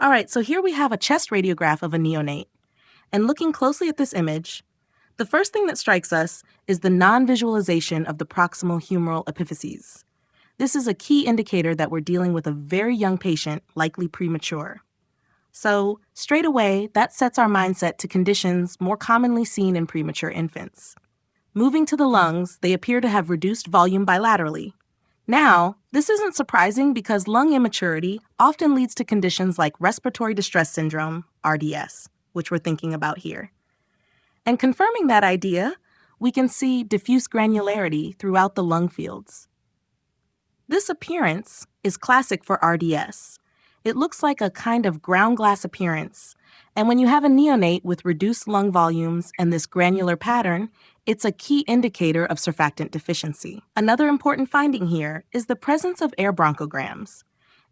All right, so here we have a chest radiograph of a neonate. And looking closely at this image, the first thing that strikes us is the non-visualization of the proximal humeral epiphyses. This is a key indicator that we're dealing with a very young patient, likely premature. So, straight away, that sets our mindset to conditions more commonly seen in premature infants. Moving to the lungs, they appear to have reduced volume bilaterally. Now, this isn't surprising because lung immaturity often leads to conditions like respiratory distress syndrome, RDS, which we're thinking about here. And confirming that idea, we can see diffuse granularity throughout the lung fields. This appearance is classic for RDS. It looks like a kind of ground glass appearance, and when you have a neonate with reduced lung volumes and this granular pattern, it's a key indicator of surfactant deficiency. Another important finding here is the presence of air bronchograms.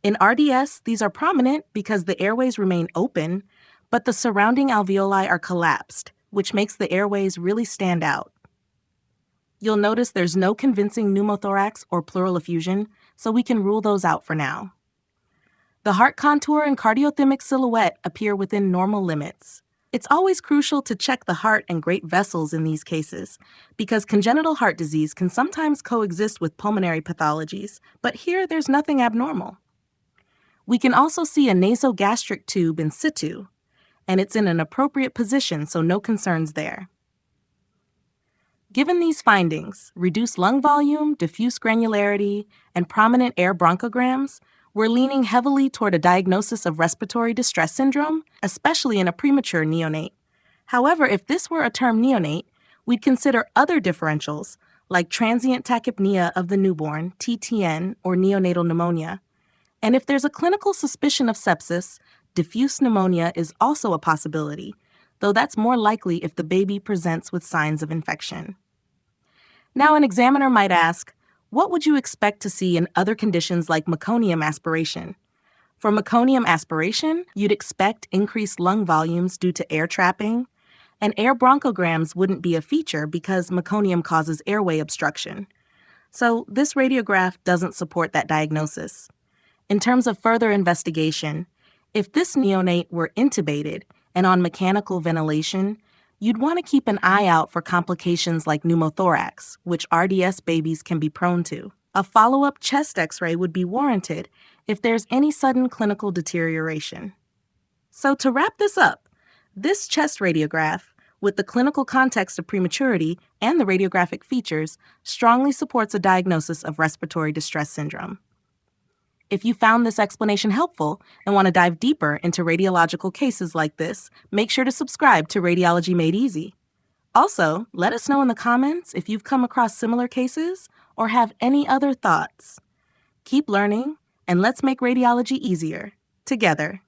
In RDS, these are prominent because the airways remain open, but the surrounding alveoli are collapsed, which makes the airways really stand out. You'll notice there's no convincing pneumothorax or pleural effusion, so we can rule those out for now. The heart contour and cardiothymic silhouette appear within normal limits. It's always crucial to check the heart and great vessels in these cases, because congenital heart disease can sometimes coexist with pulmonary pathologies, but here there's nothing abnormal. We can also see a nasogastric tube in situ, and it's in an appropriate position, so no concerns there. Given these findings, reduced lung volume, diffuse granularity, and prominent air bronchograms, we're leaning heavily toward a diagnosis of respiratory distress syndrome, especially in a premature neonate. However, if this were a term neonate, we'd consider other differentials, like transient tachypnea of the newborn, TTN, or neonatal pneumonia. And if there's a clinical suspicion of sepsis, diffuse pneumonia is also a possibility, though that's more likely if the baby presents with signs of infection. Now, an examiner might ask, what would you expect to see in other conditions like meconium aspiration? For meconium aspiration, you'd expect increased lung volumes due to air trapping, and air bronchograms wouldn't be a feature because meconium causes airway obstruction. So this radiograph doesn't support that diagnosis. In terms of further investigation, if this neonate were intubated and on mechanical ventilation, you'd want to keep an eye out for complications like pneumothorax, which RDS babies can be prone to. A follow-up chest X-ray would be warranted if there's any sudden clinical deterioration. So to wrap this up, this chest radiograph, with the clinical context of prematurity and the radiographic features, strongly supports a diagnosis of respiratory distress syndrome. If you found this explanation helpful and want to dive deeper into radiological cases like this, make sure to subscribe to Radiology Made Easy. Also, let us know in the comments if you've come across similar cases or have any other thoughts. Keep learning, and let's make radiology easier, together.